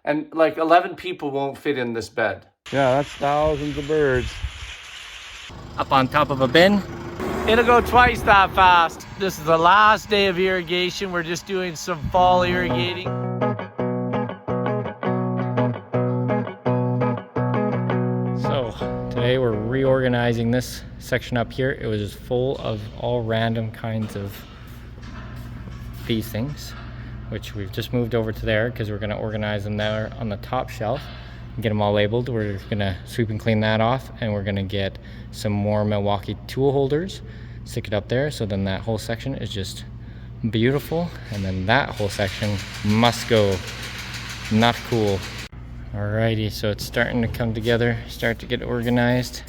And like 11 people won't fit in this bed. Yeah, that's thousands of birds. Up on top of a bin. It'll go twice that fast. This is the last day of irrigation. We're just doing some fall irrigating. So today we're reorganizing this section up here. It was full of all random kinds of these things, which we've just moved over to there because we're going to organize them there on the top shelf and get them all labeled. We're going to sweep and clean that off, and we're going to get some more Milwaukee tool holders, stick it up there, so then that whole section is just beautiful, and then that whole section must go. Not cool. Alrighty, so it's starting to come together, start to get organized.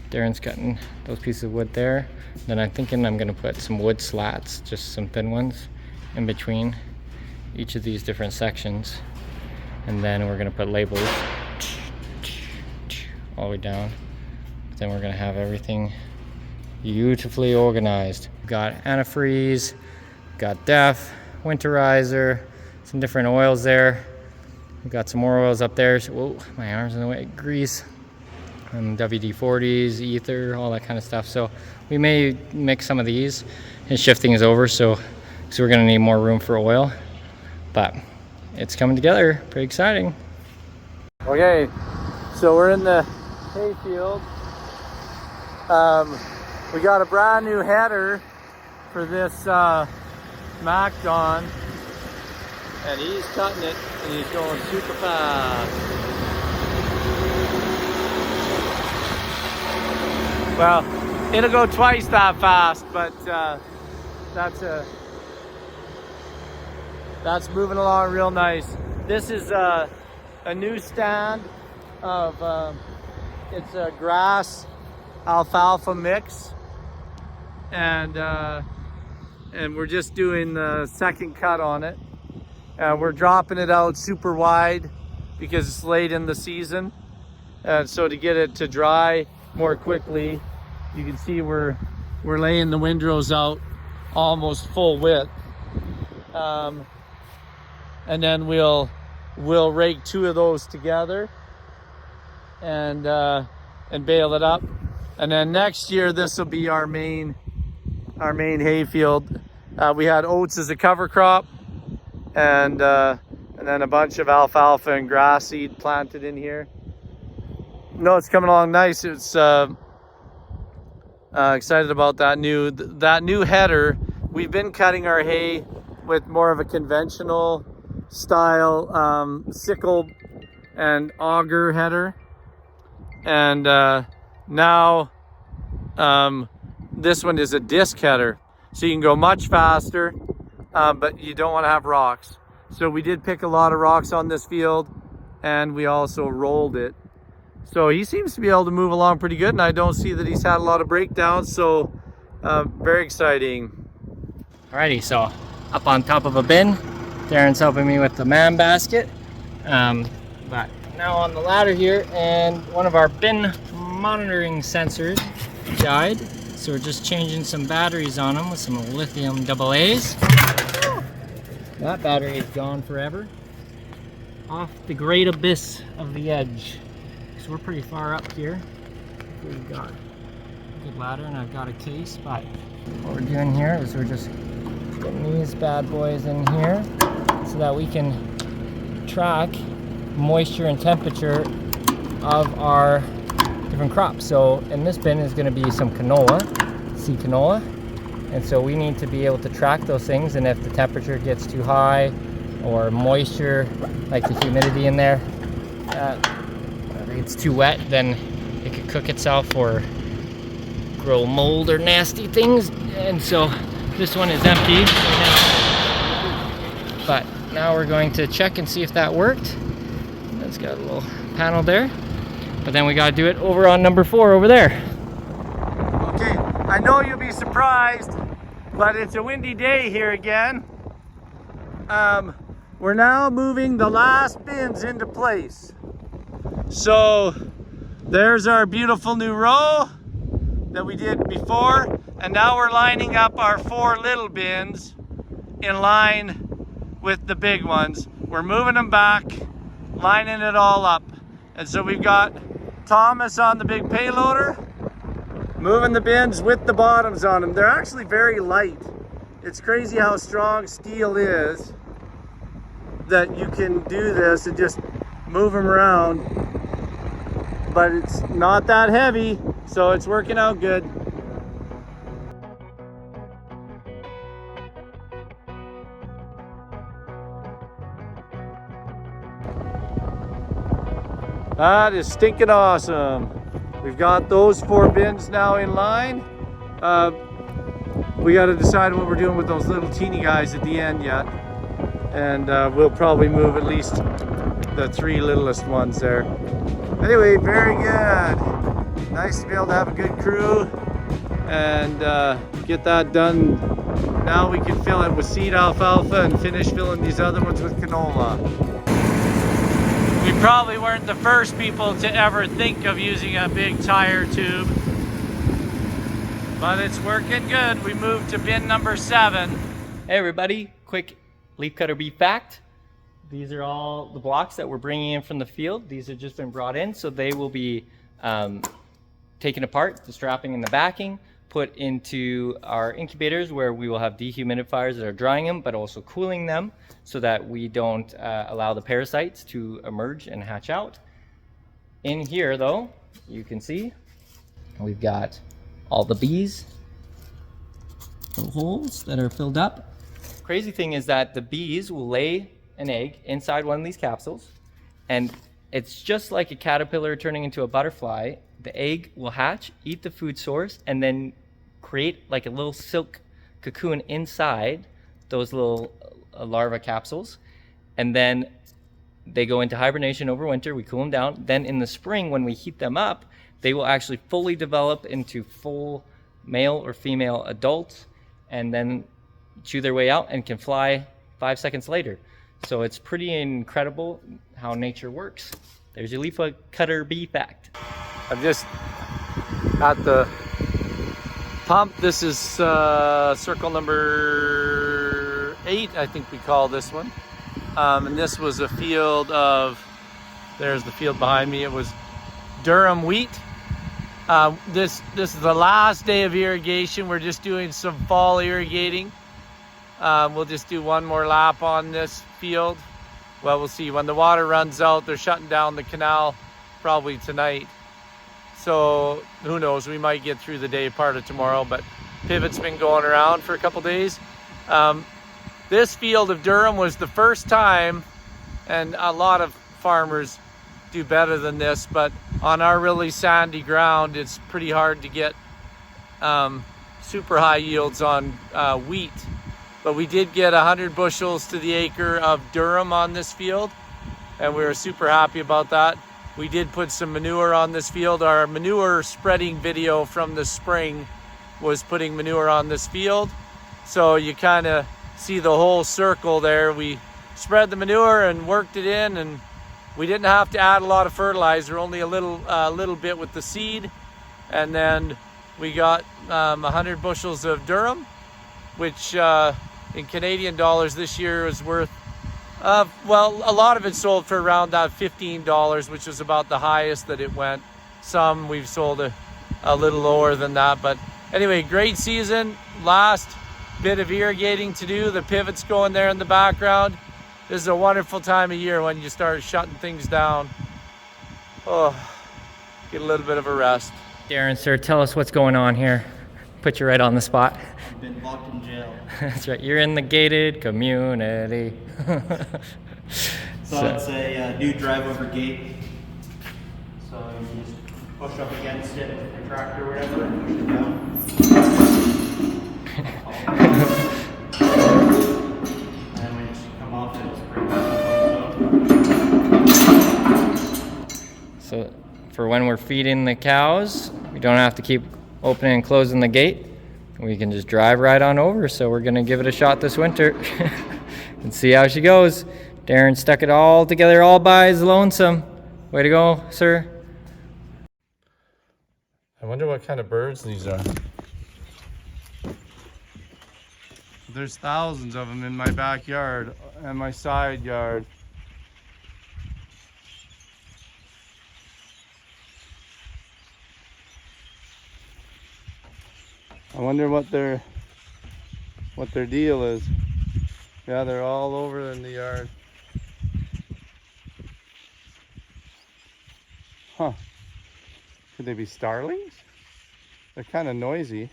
Darren's cutting those pieces of wood there. Then I'm thinking I'm going to put some wood slats, just some thin ones, in between each of these different sections, and then we're going to put labels all the way down. But then we're going to have everything beautifully organized. We've got antifreeze, got DEF, winterizer, some different oils there. We've got some more oils up there. So, whoa, my arm's in the way. Grease, and WD-40s, ether, all that kind of stuff. So we may mix some of these and shift things over, so we're gonna need more room for oil, but it's coming together. Pretty exciting. Okay, so we're in the hayfield. We got a brand new header for this Macdon, and he's cutting it, and he's going super fast. Well, it'll go twice that fast, but that's moving along real nice. This is a new stand of it's a grass alfalfa mix, and we're just doing the second cut on it. We're dropping it out super wide because it's late in the season, and so to get it to dry more quickly, you can see we're laying the windrows out almost full width, and then we'll rake two of those together and bale it up, and then next year this will be our main hayfield. We had oats as a cover crop, and then a bunch of alfalfa and grass seed planted in here. No, it's coming along nice. It's excited about that new header. We've been cutting our hay with more of a conventional style sickle and auger header, and now this one is a disc header, so you can go much faster, but you don't want to have rocks. So we did pick a lot of rocks on this field, and we also rolled it. So he seems to be able to move along pretty good, and I don't see that he's had a lot of breakdowns, so very exciting. Alrighty, so up on top of a bin, Darren's helping me with the man basket, but now on the ladder here, and one of our bin monitoring sensors died, so we're just changing some batteries on them with some lithium AA's. That battery is gone forever, off the great abyss of the edge. So we're pretty far up here. We've got a good ladder, and I've got a case, but what we're doing here is we're just getting these bad boys in here so that we can track moisture and temperature of our different crops. So in this bin is going to be some canola, seed canola, and so we need to be able to track those things, and if the temperature gets too high or moisture, like the humidity in there, it's too wet, then it could cook itself or grow mold or nasty things. And so this one is empty right now, but now we're going to check and see if that worked. It's got a little panel there, but then we got to do it over on number 4 over there. Okay, I know you'll be surprised, but it's a windy day here again. We're now moving the last bins into place. So there's our beautiful new row that we did before, and now we're lining up our 4 little bins in line with the big ones. We're moving them back lining it all up. And so we've got Thomas on the big payloader, moving the bins with the bottoms on them. They're actually very light. It's crazy how strong steel is, that you can do this and just move them around. But it's not that heavy, so it's working out good. That is stinking awesome. We've got those 4 bins now in line. We got to decide what we're doing with those little teeny guys at the end yet. And we'll probably move at least the 3 littlest ones there. Anyway, very good. Nice to be able to have a good crew and get that done. Now we can fill it with seed alfalfa and finish filling these other ones with canola. We probably weren't the first people to ever think of using a big tire tube, but it's working good. We moved to bin number 7. Hey everybody, quick Leafcutter Bee Fact. These are all the blocks that we're bringing in from the field. These have just been brought in, so they will be taken apart, the strapping and the backing, put into our incubators where we will have dehumidifiers that are drying them, but also cooling them so that we don't allow the parasites to emerge and hatch out. In here though, you can see we've got all the bees, the holes that are filled up. Crazy thing is that the bees will lay an egg inside one of these capsules, and it's just like a caterpillar turning into a butterfly. The egg will hatch, eat the food source, and then create like a little silk cocoon inside those little larva capsules. And then they go into hibernation over winter. We cool them down. Then in the spring, when we heat them up, they will actually fully develop into full male or female adults, and then chew their way out and can fly 5 seconds later. So it's pretty incredible how nature works. There's your Leafcutter Bee Fact. I'm just at the pump. This is circle number 8, I think we call this one. And this was a field of, there's the field behind me. It was durum wheat. This is the last day of irrigation. We're just doing some fall irrigating. We'll just do one more lap on this field. Well, we'll see. When the water runs out, they're shutting down the canal probably tonight. So who knows, we might get through the day part of tomorrow, but pivot's been going around for a couple days. This field of durum was the first time, and a lot of farmers do better than this, but on our really sandy ground, it's pretty hard to get super high yields on wheat. But we did get 100 bushels to the acre of durum on this field, and we were super happy about that. We did put some manure on this field. Our manure spreading video from the spring was putting manure on this field. So you kind of see the whole circle there. We spread the manure and worked it in, and we didn't have to add a lot of fertilizer, only a little bit with the seed. And then we got 100 bushels of durum, which in Canadian dollars this year is worth, well, a lot of it sold for around that $15, which is about the highest that it went. Some we've sold a little lower than that, but anyway, great season. Last bit of irrigating to do. The pivot's going there in the background. This is a wonderful time of year when you start shutting things down. Oh, get a little bit of a rest. Darren, sir, tell us what's going on here. Put you right on the spot. I've been locked in jail. That's right, you're in the gated community. So it's a new drive over gate. So you just push up against it with the tractor or whatever and push it down. And then when you come off it, it's pretty much up. So for when we're feeding the cows, we don't have to keep opening and closing the gate. We can just drive right on over. So we're gonna give it a shot this winter and see how she goes. Darren stuck it all together all by his lonesome. Way to go, sir. I wonder what kind of birds these are. There's thousands of them in my backyard and my side yard. I wonder what their deal is. Yeah, they're all over in the yard. Huh. Could they be starlings? They're kind of noisy.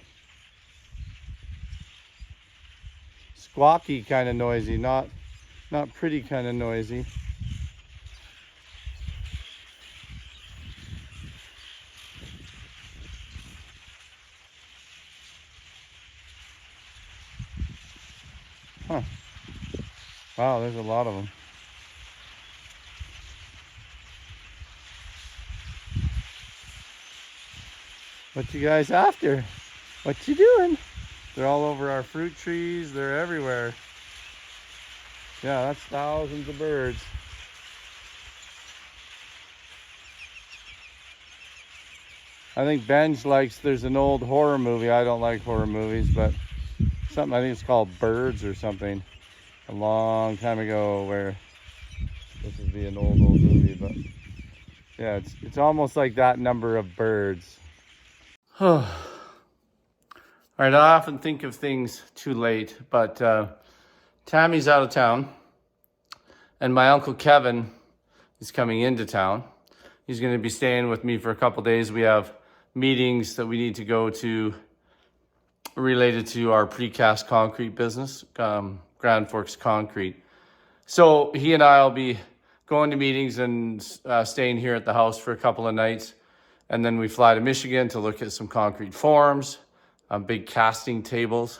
Squawky kind of noisy, not pretty kind of noisy. Huh. Wow, there's a lot of them. What you guys after? What you doing? They're all over our fruit trees. They're everywhere. Yeah, that's thousands of birds. I think Benj likes, there's an old horror movie. I don't like horror movies, but something, I think it's called Birds or something. A long time ago, where this would be an old movie, but yeah, it's almost like that number of birds. All right, I often think of things too late, but Tammy's out of town, and my Uncle Kevin is coming into town. He's going to be staying with me for a couple days. We have meetings that we need to go to related to our precast concrete business, Grand Forks Concrete. So he and I will be going to meetings and staying here at the house for a couple of nights. And then we fly to Michigan to look at some concrete forms, big casting tables.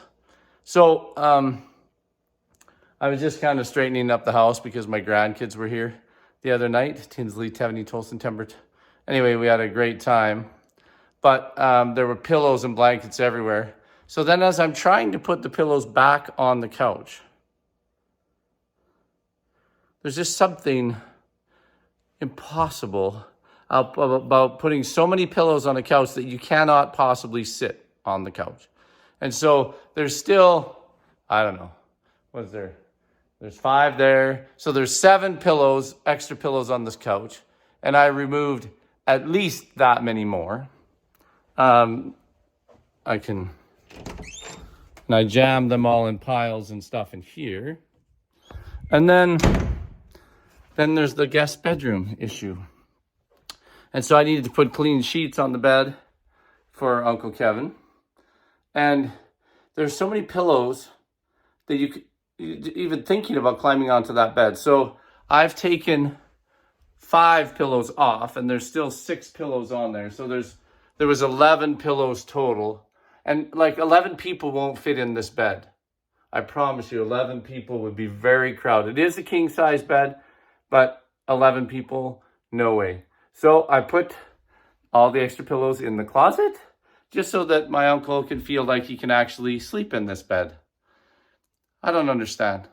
So I was just kind of straightening up the house because my grandkids were here the other night. Tinsley, Tevany, Tolson, Tembert. Anyway, we had a great time. But there were pillows and blankets everywhere. So then as I'm trying to put the pillows back on the couch, there's just something impossible about putting so many pillows on a couch that you cannot possibly sit on the couch. And so there's still, I don't know, what is there? There's 5 there. So there's 7 pillows, extra pillows on this couch. And I removed at least that many more. I jammed them all in piles and stuff in here. And then there's the guest bedroom issue. And so I needed to put clean sheets on the bed for Uncle Kevin. And there's so many pillows that you even thinking about climbing onto that bed. So I've taken 5 pillows off, and there's still 6 pillows on there. So there was 11 pillows total. And like 11 people won't fit in this bed. I promise you, 11 people would be very crowded. It is a king size bed, but 11 people, no way. So I put all the extra pillows in the closet just so that my uncle can feel like he can actually sleep in this bed. I don't understand.